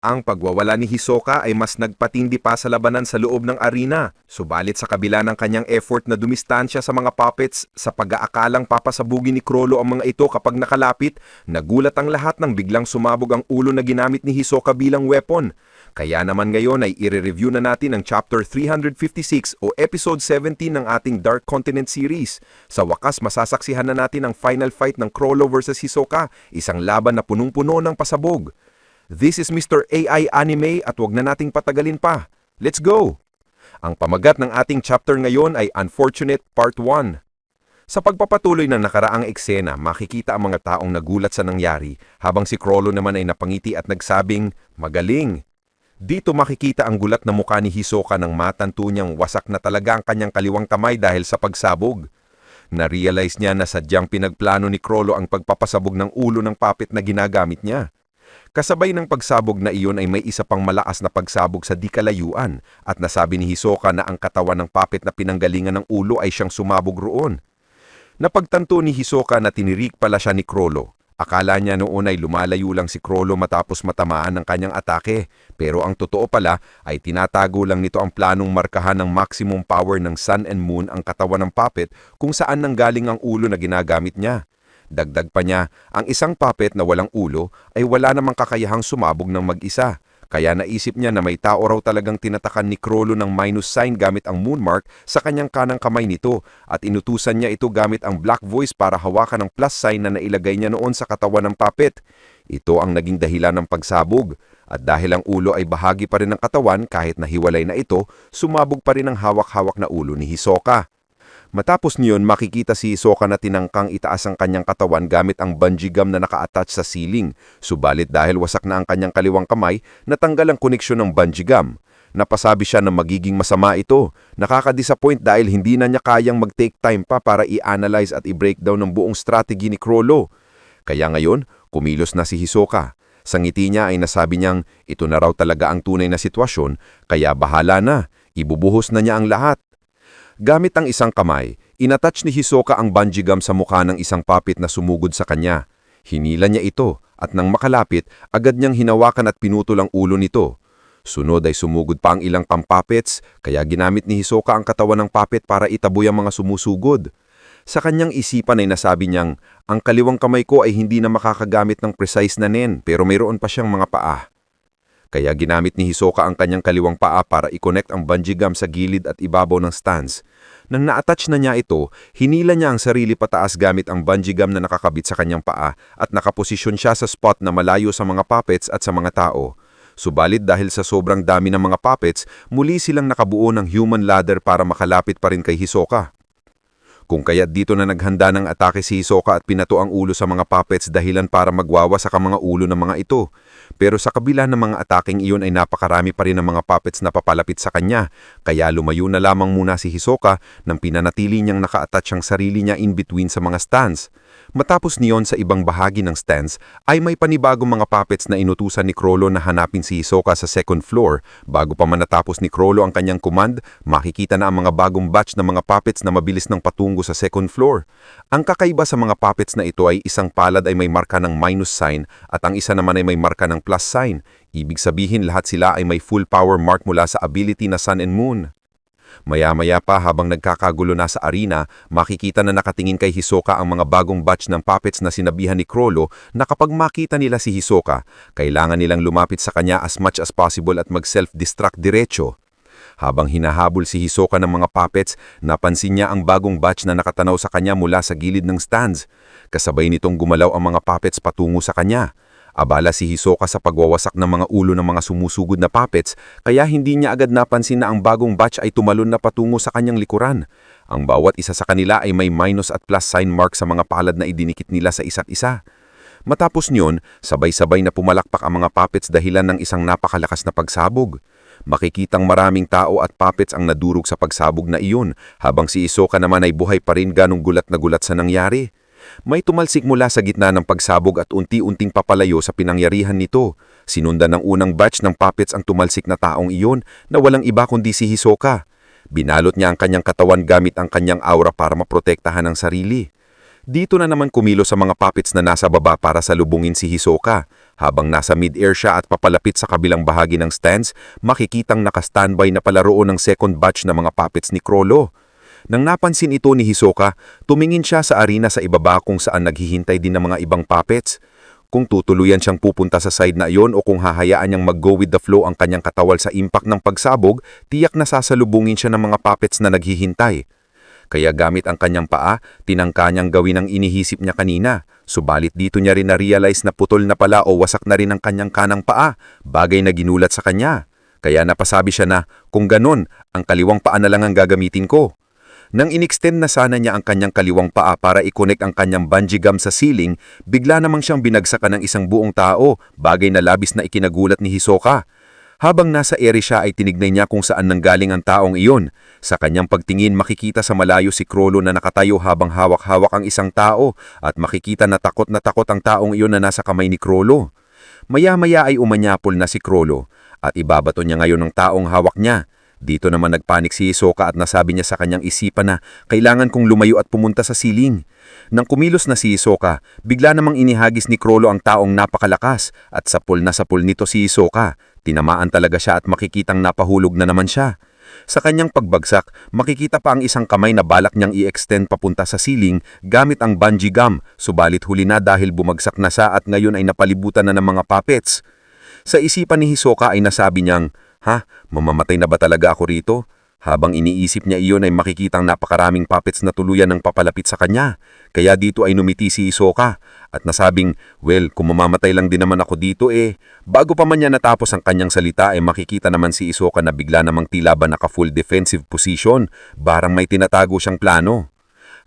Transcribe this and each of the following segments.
Ang pagwawala ni Hisoka ay mas nagpatindi pa sa labanan sa loob ng arena. Subalit sa kabila ng kanyang effort na dumistansya sa mga puppets sa pag-aakalang papasabugin ni Chrollo ang mga ito kapag nakalapit, nagulat ang lahat nang biglang sumabog ang ulo na ginamit ni Hisoka bilang weapon. Kaya naman ngayon ay i-review na natin ang Chapter 356 o Episode 17 ng ating Dark Continent series. Sa wakas, masasaksihan na natin ang final fight ng Chrollo versus Hisoka, isang laban na punong-puno ng pasabog. This is Mr. AI Anime at wag na nating patagalin pa. Let's go! Ang pamagat ng ating chapter ngayon ay Unfortunate Part 1. Sa pagpapatuloy ng nakaraang eksena, makikita ang mga taong nagulat sa nangyari, habang si Chrollo naman ay napangiti at nagsabing, "Magaling!" Dito makikita ang gulat na mukha ni Hisoka nang matanto niyang wasak na talaga ang kanyang kaliwang kamay dahil sa pagsabog. Na-realize niya na sadyang pinagplano ni Chrollo ang pagpapasabog ng ulo ng puppet na ginagamit niya. Kasabay ng pagsabog na iyon ay may isa pang malakas na pagsabog sa di kalayuan at nasabi ni Hisoka na ang katawan ng puppet na pinanggalingan ng ulo ay siyang sumabog roon. Napagtanto ni Hisoka na tinirik pala siya ni Chrollo. Akala niya noon ay lumalayo lang si Chrollo matapos matamaan ng kanyang atake, pero ang totoo pala ay tinatago lang nito ang planong markahan ng maximum power ng Sun and Moon ang katawan ng puppet kung saan nanggaling ang ulo na ginagamit niya. Dagdag pa niya, ang isang puppet na walang ulo ay wala namang kakayahang sumabog ng mag-isa. Kaya naisip niya na may tao raw talagang tinatakan ni Chrollo ng minus sign gamit ang moon mark sa kanyang kanang kamay nito at inutusan niya ito gamit ang black voice para hawakan ang plus sign na nailagay niya noon sa katawan ng puppet. Ito ang naging dahilan ng pagsabog. At dahil ang ulo ay bahagi pa rin ng katawan kahit nahiwalay na ito, sumabog pa rin ang hawak-hawak na ulo ni Hisoka. Matapos niyon, makikita si Hisoka na tinangkang itaas ang kanyang katawan gamit ang bungee gum na naka-attach sa ceiling. Subalit dahil wasak na ang kanyang kaliwang kamay, natanggal ang koneksyon ng bungee gum. Napasabi siya na magiging masama ito. Nakaka-disappoint dahil hindi na niya kayang mag-take time pa para i-analyze at i-breakdown ng buong strategy ni Chrollo. Kaya ngayon, kumilos na si Hisoka. Sa ngiti niya ay nasabi niyang ito na raw talaga ang tunay na sitwasyon, kaya bahala na, ibubuhos na niya ang lahat. Gamit ang isang kamay, inattach ni Hisoka ang bungee gum sa mukha ng isang puppet na sumugod sa kanya. Hinila niya ito at nang makalapit, agad niyang hinawakan at pinutol ang ulo nito. Sunod ay sumugod pa ang ilang pang-puppets, kaya ginamit ni Hisoka ang katawan ng puppet para itaboy ang mga sumusugod. Sa kanyang isipan ay nasabi niyang, ang kaliwang kamay ko ay hindi na makakagamit ng precise na nen pero mayroon pa siyang mga paa. Kaya ginamit ni Hisoka ang kanyang kaliwang paa para i-connect ang bungee gum sa gilid at ibabaw ng stands. Nang na-attach na niya ito, hinila niya ang sarili pataas gamit ang bungee gum na nakakabit sa kanyang paa at nakaposisyon siya sa spot na malayo sa mga puppets at sa mga tao. Subalit dahil sa sobrang dami ng mga puppets, muli silang nakabuo ng human ladder para makalapit pa rin kay Hisoka. Kung kaya't dito na naghanda ng atake si Hisoka at pinato ang ulo sa mga puppets dahilan para magwawasak ang mga ulo ng mga ito. Pero sa kabila ng mga ataking iyon ay napakarami pa rin ng mga puppets na papalapit sa kanya, kaya lumayo na lamang muna si Hisoka nang pinanatili niyang naka-attach ang sarili niya in between sa mga stands. Matapos niyon sa ibang bahagi ng stands ay may panibagong mga puppets na inutusan ni Chrollo na hanapin si Hisoka sa second floor. Bago pa man natapos ni Chrollo ang kanyang command, makikita na ang mga bagong batch ng mga puppets na mabilis ng patungo sa second floor. Ang kakaiba sa mga puppets na ito ay isang palad ay may marka ng minus sign at ang isa naman ay may marka ng plus sign. Ibig sabihin lahat sila ay may full power mark mula sa ability na Sun and Moon. Maya-maya pa habang nagkakagulo na sa arena, makikita na nakatingin kay Hisoka ang mga bagong batch ng puppets na sinabihan ni Chrollo na kapag makita nila si Hisoka, kailangan nilang lumapit sa kanya as much as possible at mag-self-destruct diretso. Habang hinahabol si Hisoka ng mga puppets, napansin niya ang bagong batch na nakatanaw sa kanya mula sa gilid ng stands. Kasabay nitong gumalaw ang mga puppets patungo sa kanya. Abala si Hisoka sa pagwawasak ng mga ulo ng mga sumusugod na puppets, kaya hindi niya agad napansin na ang bagong batch ay tumalon na patungo sa kanyang likuran. Ang bawat isa sa kanila ay may minus at plus sign mark sa mga palad na idinikit nila sa isa't isa. Matapos niyon, sabay-sabay na pumalakpak ang mga puppets dahilan ng isang napakalakas na pagsabog. Makikitang maraming tao at puppets ang nadurog sa pagsabog na iyon, habang si Hisoka naman ay buhay pa rin ganong gulat na gulat sa nangyari. May tumalsik mula sa gitna ng pagsabog at unti-unting papalayo sa pinangyarihan nito. Sinundan ng unang batch ng puppets ang tumalsik na taong iyon na walang iba kundi si Hisoka. Binalot niya ang kanyang katawan gamit ang kanyang aura para maprotektahan ang sarili. Dito na naman kumilos sa mga puppets na nasa baba para salubungin si Hisoka. Habang nasa mid-air siya at papalapit sa kabilang bahagi ng stands, makikitang naka-standby na palaroon ng second batch na mga puppets ni Chrollo. Nang napansin ito ni Hisoka, tumingin siya sa arena sa ibaba kung saan naghihintay din ng mga ibang puppets. Kung tutuluyan siyang pupunta sa side na iyon o kung hahayaan niyang mag-go with the flow ang kanyang katawal sa impact ng pagsabog, tiyak na sasalubungin siya ng mga puppets na naghihintay. Kaya gamit ang kanyang paa, tinangka niyang gawin ang inihisip niya kanina. Subalit dito niya rin na-realize na putol na pala o wasak na rin ang kanyang kanang paa, bagay na ginulat sa kanya. Kaya napasabi siya na, kung ganon, ang kaliwang paa na lang ang gagamitin ko. Nang inextend na sana niya ang kanyang kaliwang paa para i-connect ang kanyang bungee gum sa ceiling, bigla namang siyang binagsakan ng isang buong tao, bagay na labis na ikinagulat ni Hisoka. Habang nasa ere siya ay tinignan niya kung saan nanggaling ang taong iyon. Sa kanyang pagtingin makikita sa malayo si Chrollo na nakatayo habang hawak-hawak ang isang tao at makikita na takot ang taong iyon na nasa kamay ni Chrollo. Maya-maya ay umanyapol na si Chrollo at ibabato niya ngayon ng taong hawak niya. Dito naman nagpanik si Hisoka at nasabi niya sa kanyang isipan na kailangan kong lumayo at pumunta sa siling. Nang kumilos na si Hisoka, bigla namang inihagis ni Chrollo ang taong napakalakas at sapul nito si Hisoka. Tinamaan talaga siya at makikitang napahulog na naman siya. Sa kanyang pagbagsak, makikita pa ang isang kamay na balak niyang i-extend papunta sa ceiling gamit ang bungee gum, subalit huli na dahil bumagsak na siya at ngayon ay napalibutan na ng mga puppets. Sa isipan ni Hisoka ay nasabi niyang, mamamatay na ba talaga ako rito? Habang iniisip niya iyon ay makikitang napakaraming puppets na tuluyan ng papalapit sa kanya. Kaya dito ay numiti si Hisoka at nasabing, well, kung mamamatay lang din naman ako dito Bago pa man niya natapos ang kanyang salita ay makikita naman si Hisoka na bigla namang tila ba naka-full defensive position, barang may tinatago siyang plano.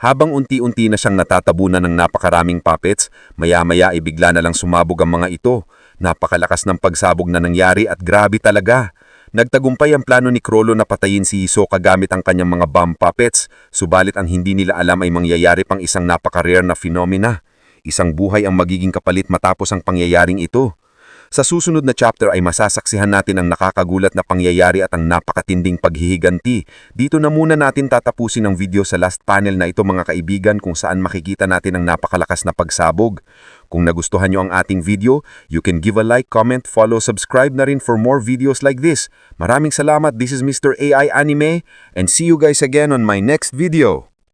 Habang unti-unti na siyang natatabunan ng napakaraming puppets, maya-maya ay bigla na lang sumabog ang mga ito. Napakalakas ng pagsabog na nangyari at grabe talaga. Nagtagumpay ang plano ni Chrollo na patayin si Hisoka gamit ang kanyang mga bomb puppets, subalit ang hindi nila alam ay mangyayari pang isang napaka-rare na phenomena. Isang buhay ang magiging kapalit matapos ang pangyayaring ito. Sa susunod na chapter ay masasaksihan natin ang nakakagulat na pangyayari at ang napakatinding paghihiganti. Dito na muna natin tatapusin ang video sa last panel na ito mga kaibigan kung saan makikita natin ang napakalakas na pagsabog. Kung nagustuhan nyo ang ating video, you can give a like, comment, follow, subscribe na rin for more videos like this. Maraming salamat, this is Mr. AI Anime and see you guys again on my next video.